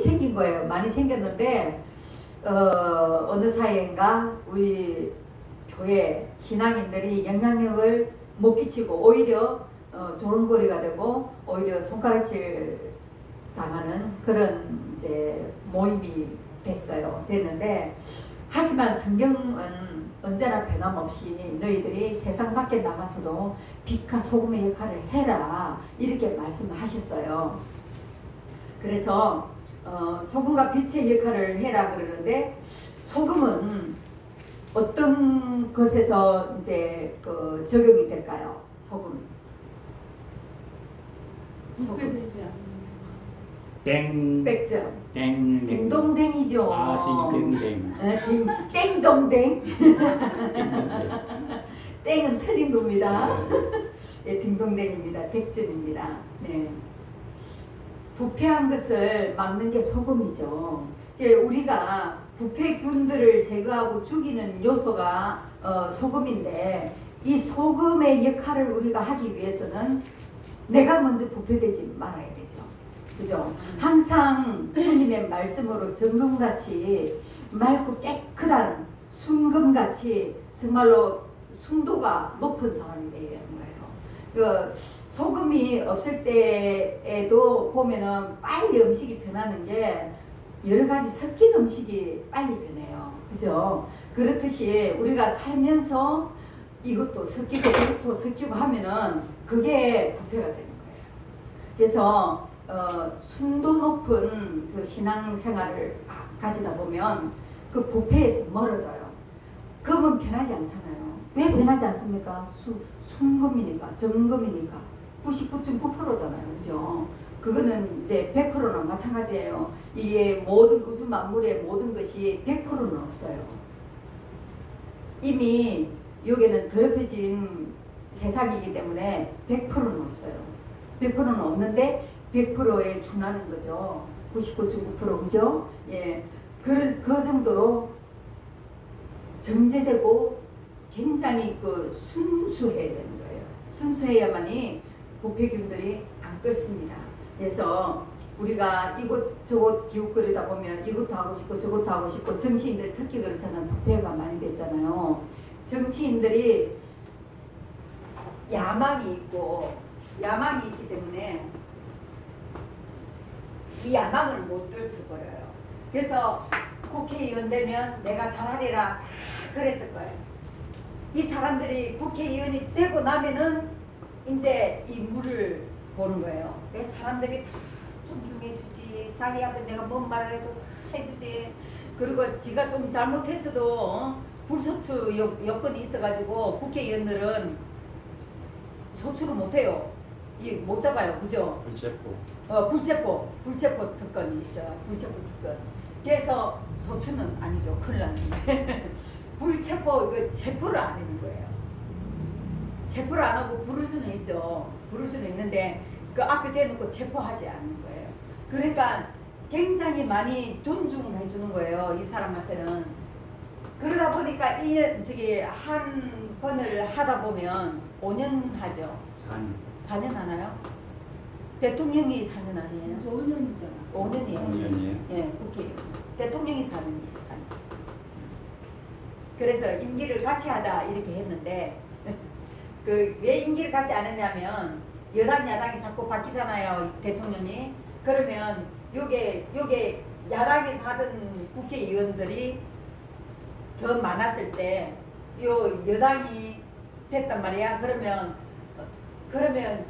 생긴 거예요. 많이 생겼는데 어느 사이인가 우리 교회 신앙인들이 영향력을 못 끼치고 오히려 조롱거리가 되고 오히려 손가락질 당하는 그런 이제 모임이 됐는데 하지만 성경은 언제나 변함없이 너희들이 세상 밖에 나가서도 빛과 소금의 역할을 해라 이렇게 말씀하셨어요. 그래서 소금과 빛의 역할을 해라 그러는데 소금은 어떤 것에서 이제 적용이 될까요? 소금. 부패되지 않는 땡. 100점. 땡. 딩동댕이죠. 아, 딩동댕. 땡동댕. 땡은 틀린 겁니다. 네, 딩동댕입니다. 100점입니다. 네. 부패한 것을 막는 게 소금이죠. 예, 우리가 부패균들을 제거하고 죽이는 요소가 소금인데 이 소금의 역할을 우리가 하기 위해서는 내가 먼저 부패되지 말아야 되죠. 그죠? 항상 주님의 말씀으로 정금같이 맑고 깨끗한 순금같이 정말로 순도가 높은 사람이 되어야 되는 거예요. 소금이 없을 때에도 보면은 빨리 음식이 변하는 게 여러 가지 섞인 음식이 빨리 변해요. 그죠? 그렇듯이 우리가 살면서 이것도 섞이고 저것도 섞이고 하면은 그게 부패가 되는 거예요. 그래서 순도 높은 그 신앙생활을 가지다 보면 그 부패에서 멀어져요. 금은 변하지 않잖아요. 왜 변하지 않습니까? 순금이니까, 정금이니까 99.9%잖아요. 그죠? 그거는 이제 100%는 마찬가지예요. 이게 모든 우주 만물의 모든 것이 100%는 없어요. 이미 여기는 더럽혀진 세상이기 때문에 100%는 없어요. 100%는 없는데 100%에 준하는 거죠. 99.9% 그죠? 예, 그 정도로 정제되고 굉장히 순수해야 되는 거예요. 순수해야만이 부패균들이 안 끓습니다. 그래서 우리가 이곳저곳 기웃거리다 보면 이것도 하고 싶고 저것도 하고 싶고 정치인들 특히 그렇잖아요. 부패가 많이 됐잖아요. 정치인들이 야망이 있기 때문에 이 야망을 못 떨쳐버려요. 그래서 국회의원 되면 내가 잘하리라 그랬을 거예요. 이 사람들이 국회의원이 되고 나면은 이제 이 물을 보는 거예요. 왜 사람들이 다 존중해주지, 자기 앞에 내가 뭔 말을 해도 다 해주지. 그리고 지가 좀 잘못했어도 불소추 여건이 있어가지고 국회의원들은 소추를 못해요. 못 잡아요, 그죠? 불체포. 불체포 특권이 있어요. 불체포 특권. 그래서 소추는 아니죠. 큰일 났는데 불체포 체포를 안 하는 거예요. 체포를 안 하고 부를 수는 있죠. 부를 수는 있는데 그 앞에 대놓고 체포하지 않는 거예요. 그러니까 굉장히 많이 존중을 해주는 거예요. 이 사람한테는. 그러다 보니까 1년 한 번을 하다 보면 5년 하죠. 4년 하나요? 대통령이 4년 아니에요? 저 5년이잖아. 5년이에요. 5년이에요? 예, 국회 대통령이 4년이에요. 4년. 그래서 임기를 같이 하자 이렇게 했는데 왜 임기를 같이 안 했냐면 여당 야당이 자꾸 바뀌잖아요. 대통령이. 그러면 요게 야당에서 하던 국회의원들이 더 많았을 때 요 여당이 됐단 말이야. 그러면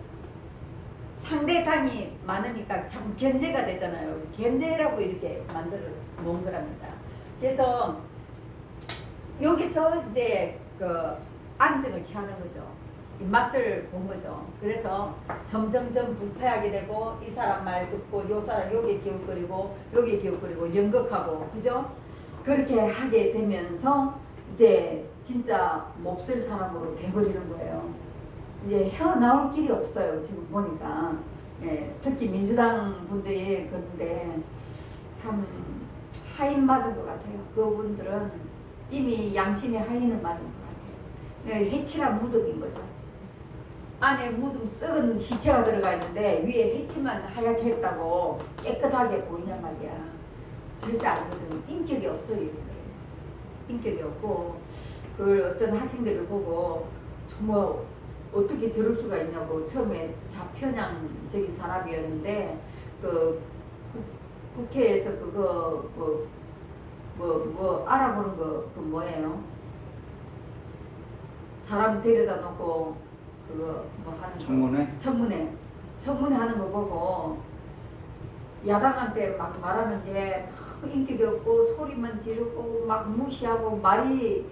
상대 당이 많으니까 자꾸 견제가 되잖아요. 견제라고 이렇게 만들어 놓은 거랍니다. 그래서 여기서 이제 안정을 취하는 거죠. 이 맛을 본 거죠. 그래서 점점점 부패하게 되고 이 사람 말 듣고 요 사람 여기 기웃거리고 여기 기웃거리고 연극하고 그죠? 그렇게 하게 되면서 이제 진짜 몹쓸 사람으로 돼버리는 거예요. 이제 헤어나올 길이 없어요. 지금 보니까. 예, 특히 민주당 분들이 그런데 참 하인 맞은 것 같아요. 그분들은 이미 양심의 하인을 맞은 것 같아요. 예, 해치란 무덤인 거죠. 안에 무덤 썩은 시체가 들어가 있는데 위에 해치만 하얗게 했다고 깨끗하게 보이냔 말이야. 절대 아니거든요. 인격이 없어요. 이런 거예요. 인격이 없고 그걸 어떤 학생들을 보고 정말 어떻게 저럴 수가 있냐고 처음에 좌편향적인 사람이었는데 그 국회에서 그거 뭐 알아보는 거 그 뭐예요? 사람 데려다 놓고 그거 뭐 하는 청문회 하는 거 보고 야당한테 막 말하는 게 너무 인격이 없고 소리만 지르고 막 무시하고 말이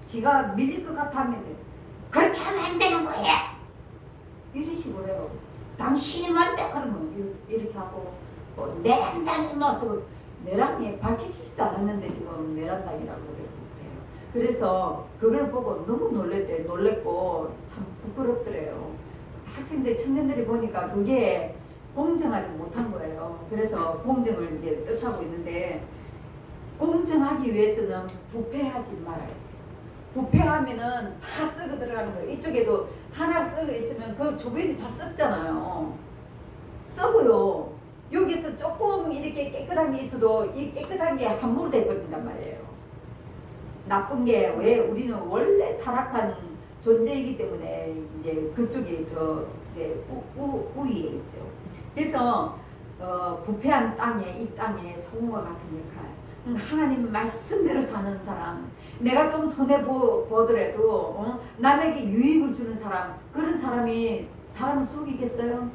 지가 밀릴 것 같으면 그렇게 하면 안 되는 거야 이런 식으로 해요. 당신이 뭔데 그러면 이렇게 하고 내란당이 뭐 저거 내란이 밝히지도 않았는데 지금 내란당이라고 그래요. 그래서 그걸 보고 너무 놀랬고 참 부끄럽더래요. 학생들 청년들이 보니까 그게 공정하지 못한 거예요. 그래서 공정을 이제 뜻하고 있는데 공정하기 위해서는 부패하지 말아야 돼요. 부패하면은 다 썩어 들어가는 거예요. 이쪽에도 하나 썩어 있으면 그 주변이 다 썩잖아요. 썩어요. 여기서 조금 이렇게 깨끗한 게 있어도 이 깨끗한 게 함몰 돼버린단 말이에요. 나쁜 게 왜 우리는 원래 타락한 존재이기 때문에 이제 그쪽이 더 이제 우위에 있죠. 그래서 부패한 땅에 이 땅에 소금과 같은 역할. 하나님 말씀대로 사는 사람. 내가 좀 손해 보더라도 남에게 유익을 주는 사람. 그런 사람이 사람을 속이겠어요?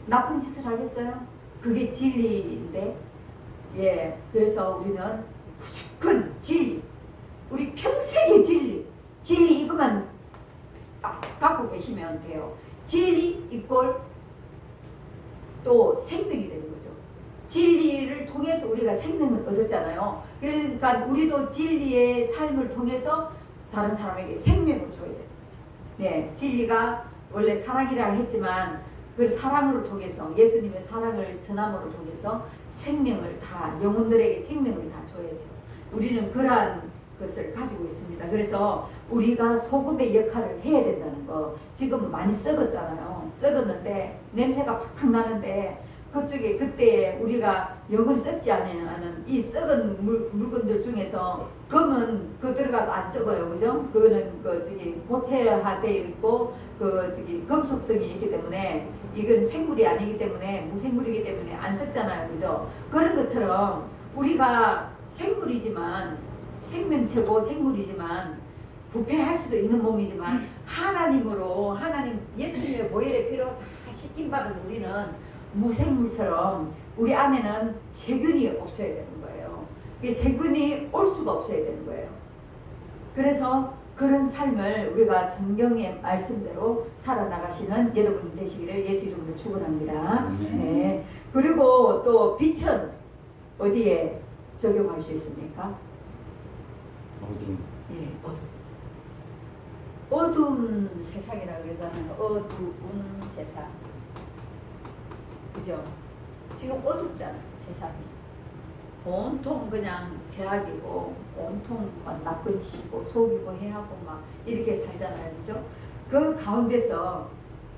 나쁜 짓을 하겠어요? 그게 진리인데. 예, 그래서 우리는 무조건 진리. 우리 평생의 진리 이것만 딱 갖고 계시면 돼요. 진리 이꼴 또 생명이 되는 거죠. 진리를 통해서 우리가 생명을 얻었잖아요. 그러니까 우리도 진리의 삶을 통해서 다른 사람에게 생명을 줘야 되는 거죠. 네, 진리가 원래 사랑이라 했지만 그 사랑으로 통해서 예수님의 사랑을 전함으로 통해서 생명을 다 영혼들에게 생명을 다 줘야 돼요. 우리는 그러한 것을 가지고 있습니다. 그래서 우리가 소금의 역할을 해야 된다는 거. 지금 많이 썩었잖아요. 썩었는데 냄새가 팍팍 나는데 그쪽에 그때 우리가 영을 썩지 않은 이 썩은 물건들 중에서 금은 그 들어가도 안 썩어요. 그죠? 그거는 그 저기 고체화되어 있고 그 저기 금속성이 있기 때문에 이건 생물이 아니기 때문에 무생물이기 때문에 안 썩잖아요. 그죠? 그런 것처럼 우리가 생물이지만 생명체고 생물이지만 부패할 수도 있는 몸이지만 하나님으로 하나님 예수님의 보혈의 피로 다 씻김 받은 우리는 무생물처럼 우리 안에는 세균이 없어야 되는 거예요. 이 세균이 올 수가 없어야 되는 거예요. 그래서 그런 삶을 우리가 성경의 말씀대로 살아나가시는 여러분 되시기를 예수 이름으로 축원합니다. 네. 그리고 또 빛은 어디에 적용할 수 있습니까? 어둠. 예, 어두운 세상이라고 그러잖아요. 어두운 세상. 그죠? 지금 어둡잖아요, 세상이. 온통 그냥 제약이고, 온통 나쁜 짓이고, 속이고, 해하고 막 이렇게 살잖아요, 그죠? 그 가운데서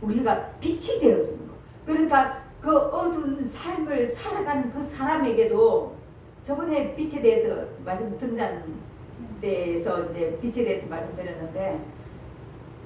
우리가 빛이 되어주는 거. 그러니까 그 어두운 삶을 살아가는 그 사람에게도 저번에 빛에 대해서 말씀 등잔대에서 이제 빛에 대해서 말씀드렸는데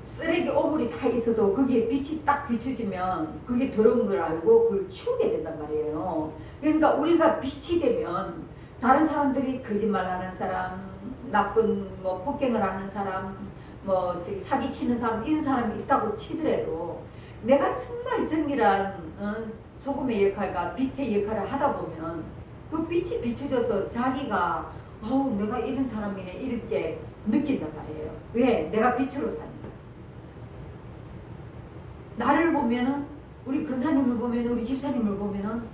쓰레기 오물이 다 있어도 거기에 빛이 딱 비춰지면 그게 더러운 걸 알고 그걸 치우게 된단 말이에요. 그러니까 우리가 빛이 되면 다른 사람들이 거짓말하는 사람, 나쁜 뭐 폭행을 하는 사람, 뭐 저기 사기치는 사람 이런 사람이 있다고 치더라도 내가 정말 정밀한 소금의 역할과 빛의 역할을 하다 보면 그 빛이 비춰져서 자기가 내가 이런 사람이네 이렇게 느낀단 말이에요. 왜? 내가 빛으로 사니까. 나를 보면은 우리 근사님을 보면은 우리 집사님을 보면은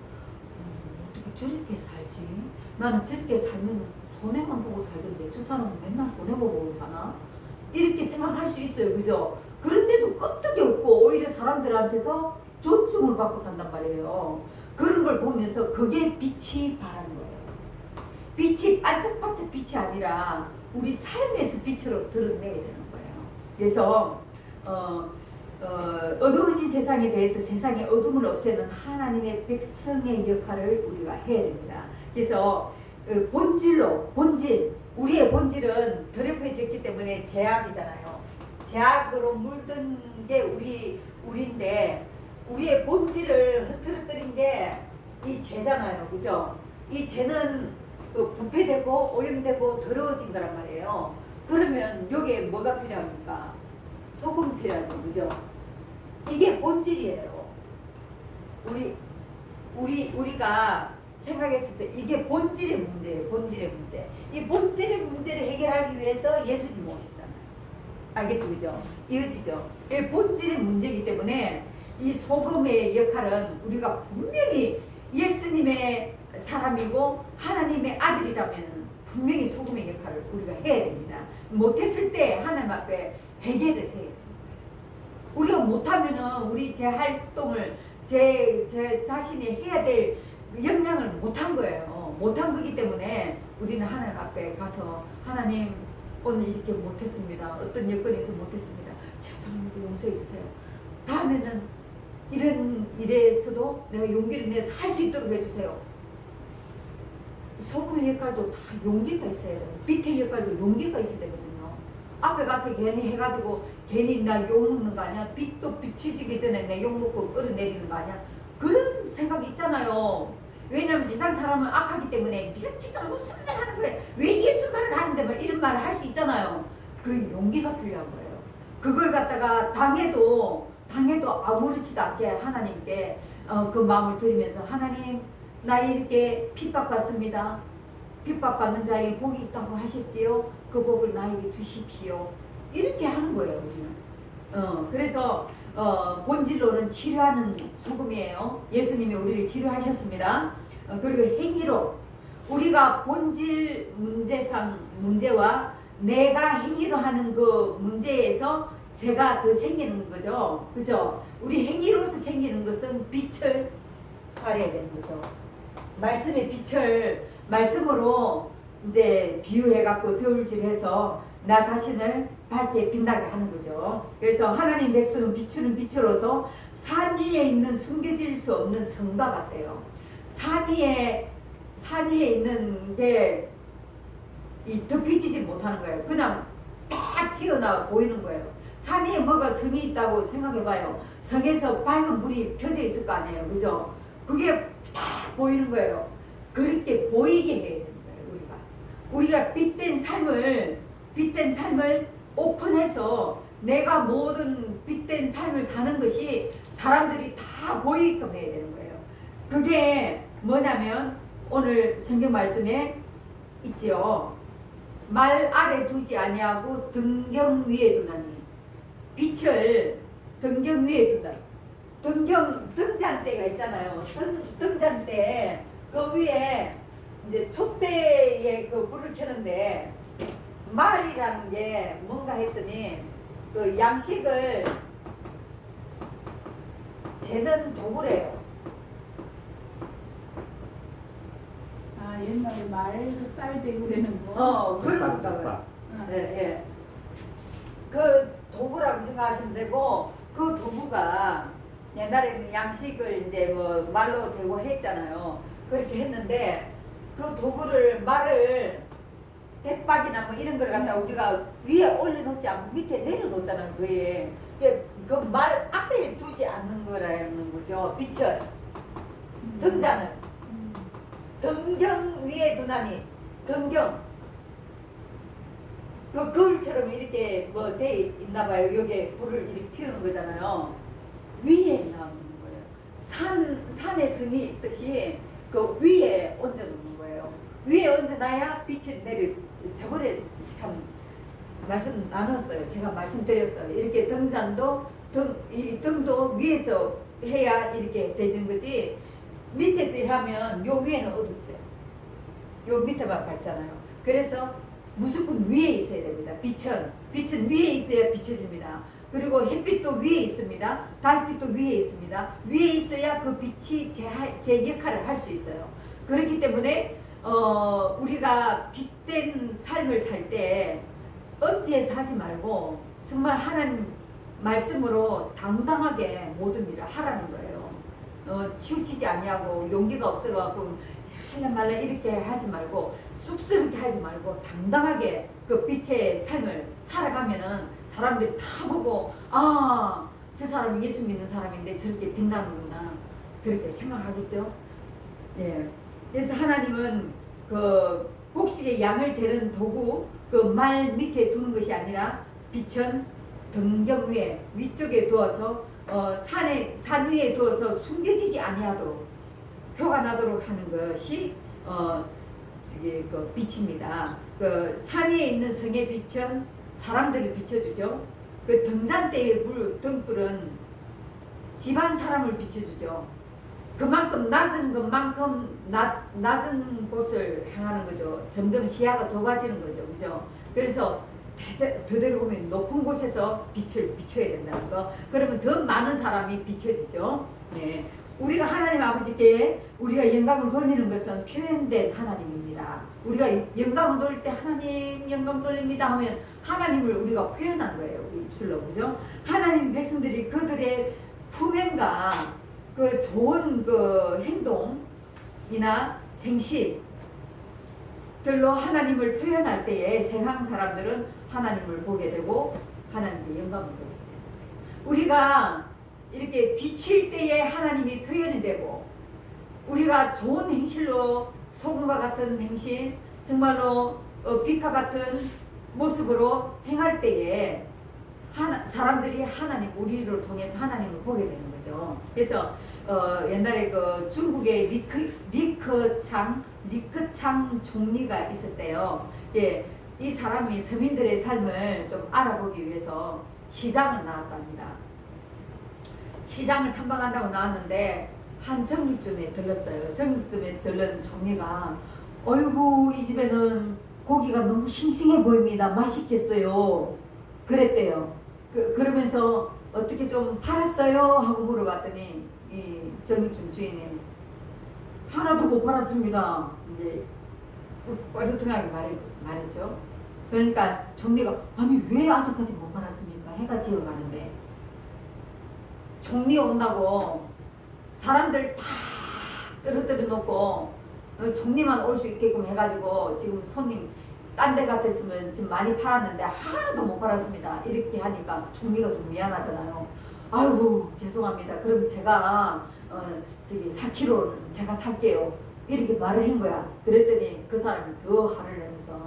어떻게 저렇게 살지? 나는 저렇게 살면 손해만 보고 살던데 저 사람은 맨날 손해보고 사나? 이렇게 생각할 수 있어요. 그죠? 그런데도 끄떡이 없고 오히려 사람들한테서 존중을 받고 산단 말이에요. 그런 걸 보면서 그게 빛이 바라는 거예요. 빛이 반짝반짝 빛이 아니라 우리 삶에서 빛으로 드러내야 되는 거예요. 그래서 어두워진 세상에 대해서 세상의 어둠을 없애는 하나님의 백성의 역할을 우리가 해야 됩니다. 그래서 본질 우리의 본질은 더럽혀졌기 때문에 죄악이잖아요. 죄악으로 물든 게 우리인데 우리의 본질을 흐트러뜨린 게 이 죄잖아요. 그죠? 이 죄는 부패되고 오염되고 더러워진 거란 말이에요. 그러면 여기에 뭐가 필요합니까? 소금이 필요하죠. 그죠? 이게 본질이에요. 우리가 생각했을 때 이게 본질의 문제예요. 본질의 문제. 이 본질의 문제를 해결하기 위해서 예수님 오셨잖아요. 알겠죠? 그죠? 이어지죠? 이 본질의 문제이기 때문에 이 소금의 역할은 우리가 분명히 예수님의 사람이고 하나님의 아들이라면 분명히 소금의 역할을 우리가 해야 됩니다. 못했을 때 하나님 앞에 회개를 해야 됩니다. 우리가 못하면은 우리 제 활동을 제 자신이 해야 될 역량을 못한 거예요. 못한 거기 때문에 우리는 하나님 앞에 가서 하나님 오늘 이렇게 못했습니다. 어떤 여건에서 못했습니다. 죄송합니다. 용서해 주세요. 다음에는 이런 일에서도 내가 용기를 내서 할 수 있도록 해주세요. 소금의 역할도 다 용기가 있어야 돼요. 빛의 역할도 용기가 있어야 되거든요. 앞에 가서 괜히 해가지고 괜히 나 욕먹는 거 아니야? 빛도 비춰지기 전에 내 욕먹고 끌어내리는 거 아니야? 그런 생각이 있잖아요. 왜냐하면 세상 사람은 악하기 때문에 네가 진짜 무슨 말 하는 거야? 왜 예수 말을 하는데 막 이런 말을 할 수 있잖아요. 그 용기가 필요한 거예요. 그걸 갖다가 당해도 아무렇지도 않게 하나님께 그 마음을 드리면서 하나님 나 이렇게 핍박받습니다. 핍박받는 자에게 복이 있다고 하셨지요. 그 복을 나에게 주십시오. 이렇게 하는 거예요 우리는. 그래서 본질로는 치료하는 소금이에요. 예수님이 우리를 치료하셨습니다. 그리고 행위로 우리가 본질 문제와 내가 행위로 하는 그 문제에서 죄가 더 생기는 거죠. 그죠? 우리 행위로서 생기는 것은 빛을 발해야 되는 거죠. 말씀의 빛을 말씀으로 이제 비유해갖고 저울질해서 나 자신을 밝게 빛나게 하는 거죠. 그래서 하나님 백성은 비추는 빛으로서 산 위에 있는 숨겨질 수 없는 성과 같대요. 산 위에 있는 게 덮여지지 못하는 거예요. 그냥 딱 튀어나와 보이는 거예요. 산 위에 뭐가 성이 있다고 생각해봐요. 성에서 밝은 불이 펴져 있을 거 아니에요. 그죠? 그게 딱 보이는 거예요. 그렇게 보이게 해야 되는 거예요. 우리가 빛된 삶을 오픈해서 내가 모든 빛된 삶을 사는 것이 사람들이 다 보이게끔 해야 되는 거예요. 그게 뭐냐면 오늘 성경 말씀에 있지요. 말 아래 두지 아니하고 등경 위에 두나니. 빛을 등경 위에 두다. 등잔대가 있잖아요. 등잔대 그 위에 이제 촛대에 그 불을 켜는데 말이라는 게 뭔가 했더니 그 양식을 재는 도구래요. 아 옛날에 말도 쌀 대구라는 거. 그런 건가 봐요. 예. 그 도구라고 생각하시면 되고 그 도구가 옛날에는 양식을 이제 뭐 말로 대고 했잖아요. 그렇게 했는데 그 도구를 말을 대박이나 뭐 이런 걸 갖다가 우리가 위에 올려놓지 않고 밑에 내려놓잖아요. 그게 그 말 앞에 두지 않는 거라는 거죠. 빛을 등잔을 등경 위에 두나니 등경 그 거울처럼 이렇게 뭐 돼 있나 봐요. 여기에 불을 이렇게 피우는 거잖아요. 위에 나오는 거예요. 산에 성이 있듯이 그 위에 얹어 놓는 거예요. 위에 얹어놔야 빛이 저번에 참 말씀 나눴어요. 제가 말씀드렸어요. 이렇게 이 등도 위에서 해야 이렇게 되는 거지. 밑에서 일하면 요 위에는 어둡죠. 요 밑에만 밝잖아요. 그래서 무조건 위에 있어야 됩니다. 빛은 위에 있어야 비춰집니다. 그리고 햇빛도 위에 있습니다. 달빛도 위에 있습니다. 위에 있어야 그 빛이 제 역할을 할 수 있어요. 그렇기 때문에 우리가 빛된 삶을 살 때 엄지에서 하지 말고 정말 하나님 말씀으로 당당하게 모든 일을 하라는 거예요. 치우치지 아니하고 용기가 없어갖고 말라 이렇게 하지 말고 쑥스럽게 하지 말고 당당하게 그 빛의 삶을 살아가면은 사람들이 다 보고 아, 저 사람이 예수 믿는 사람인데 저렇게 빛나는구나 그렇게 생각하겠죠. 예. 그래서 하나님은 그 곡식의 양을 재는 도구 그 말 밑에 두는 것이 아니라 빛은 등경 위에 위쪽에 두어서 산 위에 두어서 숨겨지지 아니하도록 표가 나도록 하는 것이 저기 그 빛입니다. 그 산 위에 있는 성의 빛은 사람들을 비춰주죠. 그 등잔대의 등불은 집안 사람을 비춰주죠. 그만큼 낮은 것만큼 낮은 곳을 향하는 거죠. 점점 시야가 좁아지는 거죠. 그죠? 그래서 되도록이면 높은 곳에서 빛을 비춰야 된다는 거. 그러면 더 많은 사람이 비춰지죠. 네. 우리가 하나님 아버지께 우리가 영광을 돌리는 것은 표현된 하나님입니다. 우리가 영광을 돌릴 때 하나님 영광 돌립니다 하면 하나님을 우리가 표현한 거예요. 우리 입술로. 그죠? 하나님 백성들이 그들의 품행과 그 좋은 그 행동이나 행실들로 하나님을 표현할 때에 세상 사람들은 하나님을 보게 되고 하나님의 영광을 보게 돼요. 우리가 이렇게 비칠 때에 하나님이 표현이 되고 우리가 좋은 행실로 소금과 같은 행실 정말로 빛과 같은 모습으로 행할 때에 사람들이 하나님 우리를 통해서 하나님을 보게 되는 거죠. 그래서 옛날에 그 중국의 리커창 총리가 있었대요. 예, 이 사람이 서민들의 삶을 좀 알아보기 위해서 시장을 나왔답니다. 시장을 탐방한다고 나왔는데 한 정육점에 들렀어요. 정육점에 들른 총리가 어이구 이 집에는 고기가 너무 싱싱해 보입니다. 맛있겠어요. 그랬대요. 그러면서 어떻게 좀 팔았어요? 하고 물어봤더니 이 정육점 주인이 하나도 못 팔았습니다. 이제 뻘쭘하게 말했죠. 그러니까 총리가 아니 왜 아직까지 못 팔았습니까? 해가 지어가는데 총리 온다고 사람들 다 떨어뜨려 놓고 총리만 올 수 있게끔 해가지고 지금 손님 딴 데 같았으면 지금 많이 팔았는데 하나도 못 팔았습니다. 이렇게 하니까 총리가 좀 미안하잖아요. 아이고 죄송합니다. 그럼 제가 저기 4kg는 제가 살게요. 이렇게 말을 한 거야. 그랬더니 그 사람이 더 화를 내면서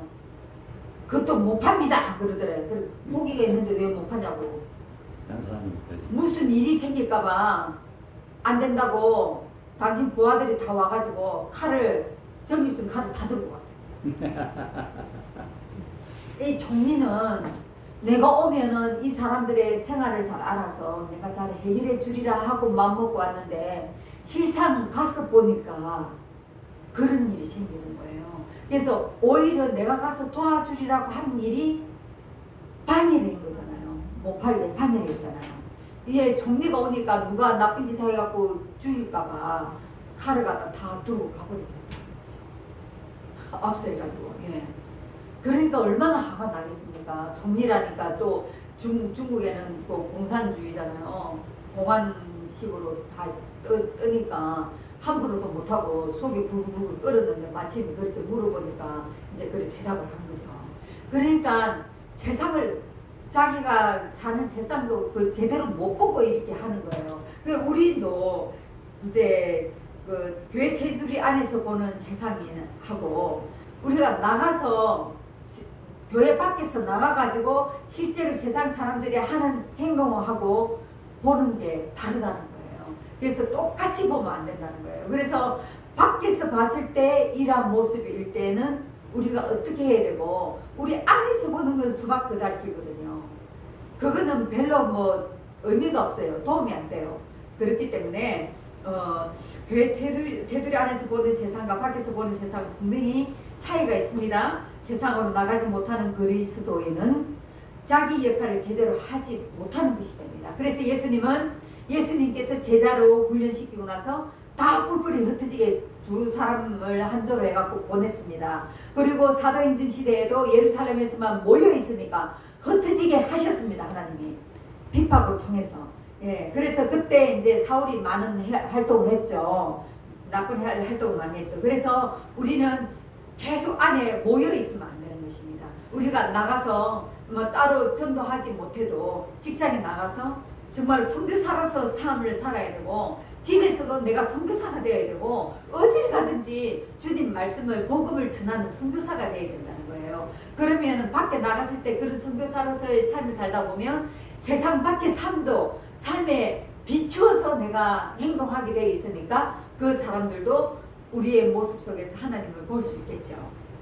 그것도 못 팝니다. 그러더래. 고기가 있는데 왜 못 파냐고. 딴 사람이 있어야지. 무슨 일이 생길까봐 안 된다고 당신 부하들이 다 와가지고 정육점 칼을 다 들고 왔대. 이 총리는 내가 오면은 이 사람들의 생활을 잘 알아서 내가 잘 해결해 주리라 하고 마음먹고 왔는데 실상 가서 보니까 그런 일이 생기는 거예요. 그래서 오히려 내가 가서 도와주리라고 한 일이 방해된 거잖아요. 못 팔게 방해했잖아요. 이게 총리가 오니까 누가 나쁜 짓 해갖고 죽일까봐 칼을 갖다 다 들고 가버린 거예요. 압수해가지고. 예. 그러니까 얼마나 화가 나겠습니까? 총리라니까 또 중국에는 또 공산주의잖아요. 공안식으로 다 뜨니까 함부로도 못하고 속이 불글불글 끓었는데 마침 그렇게 물어보니까 이제 그렇게 대답을 한 거죠. 그러니까 세상을 자기가 사는 세상도 그 제대로 못 보고 이렇게 하는 거예요. 그 우리도 이제 그 교회 테두리 안에서 보는 세상하고 우리가 나가서 교회 밖에서 나가가지고 실제로 세상 사람들이 하는 행동하고 보는 게 다르다는 거예요. 그래서 똑같이 보면 안 된다는 거예요. 그래서 밖에서 봤을 때 이런 모습일 때는 우리가 어떻게 해야 되고 우리 안에서 보는 건 수박 그달기거든요. 그거는 별로 뭐 의미가 없어요. 도움이 안 돼요. 그렇기 때문에 교회 테두리 안에서 보는 세상과 밖에서 보는 세상은 분명히 차이가 있습니다. 세상으로 나가지 못하는 그리스도인은 자기 역할을 제대로 하지 못하는 것이 됩니다. 그래서 예수님께서 제자로 훈련시키고 나서 다 뿔뿔이 흩어지게 두 사람을 한 조로 해갖고 보냈습니다. 그리고 사도행전 시대에도 예루살렘에서만 모여 있으니까 흩어지게 하셨습니다. 하나님이 핍박을 통해서. 예, 그래서 그때 이제 사울이 많은 활동을 했죠. 나쁜 활동을 많이 했죠. 그래서 우리는 계속 안에 모여 있으면 안 되는 것입니다. 우리가 나가서 뭐 따로 전도하지 못해도 직장에 나가서 정말 선교사로서 삶을 살아야 되고, 집에서도 내가 선교사가 되어야 되고, 어딜 가든지 주님 말씀을 복음을 전하는 선교사가 되어야 된다는 거예요. 그러면 밖에 나갔을 때 그런 선교사로서의 삶을 살다 보면 세상 밖의 삶도 삶에 비추어서 내가 행동하게 되어 있으니까 그 사람들도 우리의 모습 속에서 하나님을 볼 수 있겠죠.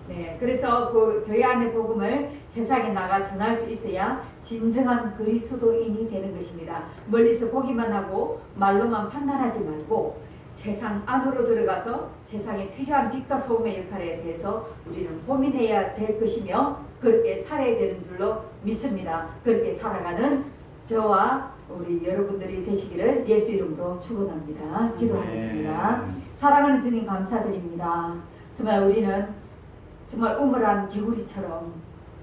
네, 그래서 그 교회 안의 복음을 세상에 나가 전할 수 있어야 진정한 그리스도인이 되는 것입니다. 멀리서 보기만 하고 말로만 판단하지 말고 세상 안으로 들어가서 세상에 필요한 빛과 소금의 역할에 대해서 우리는 고민해야 될 것이며 그렇게 살아야 되는 줄로 믿습니다. 그렇게 살아가는 저와 우리 여러분들이 되시기를 예수 이름으로 축원합니다. 기도하겠습니다. 사랑하는 주님 감사드립니다. 정말 우리는 정말 우물한 개구리처럼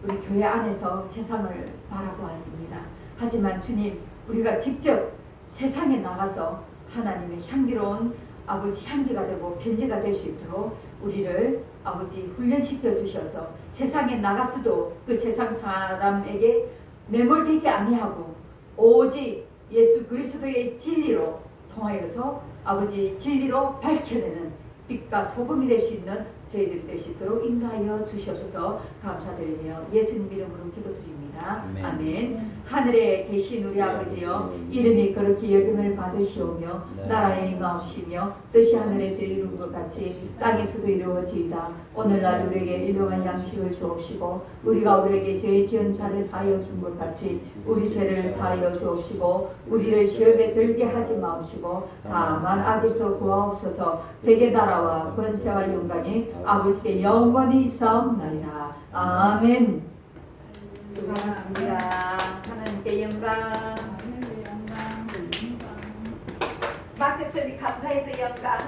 우리 교회 안에서 세상을 바라보았습니다. 하지만 주님, 우리가 직접 세상에 나가서 하나님의 향기로운 아버지 향기가 되고 편지가 될 수 있도록 우리를 아버지 훈련시켜 주셔서 세상에 나갔어도 그 세상 사람에게 매몰되지 아니하고 오직 예수 그리스도의 진리로 통하여서 아버지 진리로 밝혀내는 빛과 소금이 될 수 있는 저희들이 될 수 있도록 인도하여 주시옵소서. 감사드리며 예수님 이름으로 기도드립니다. 아멘. 아멘. 하늘에 계신 우리 아버지여, 이름이 그렇게 여김을 받으시오며 나라에 임하옵시며 뜻이 하늘에서 이루는 것 같이 땅에서도 이루어지이다. 오늘날 우리에게 일용할 양식을 주옵시고 우리가 우리에게 죄 지은 자를 사하여 준 것 같이 우리 죄를 사하여 주옵시고 우리를 시험에 들게 하지 마옵시고 다만 악에서 구하옵소서. 대개 나라와 권세와 영광이 아버지께 영원히 있사옵나이다. 아멘. 수고하셨습니다. 하나님께 영광. 하늘의 영광, 막혔으니 감사해서 영광.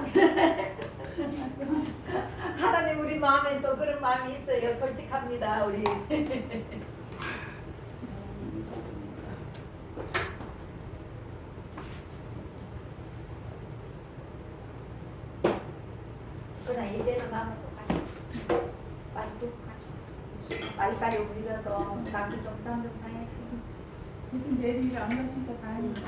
하나님 우리 마음에 또 그런 마음이 있어요. 솔직합니다. 우리. 그냥 이대로 가면 똑같이 빨리 두고 가시. 빨리빨리 움직여서 당신 좀 잠 좀 자야지. 요즘 내일이 안 가시니까 다행이다.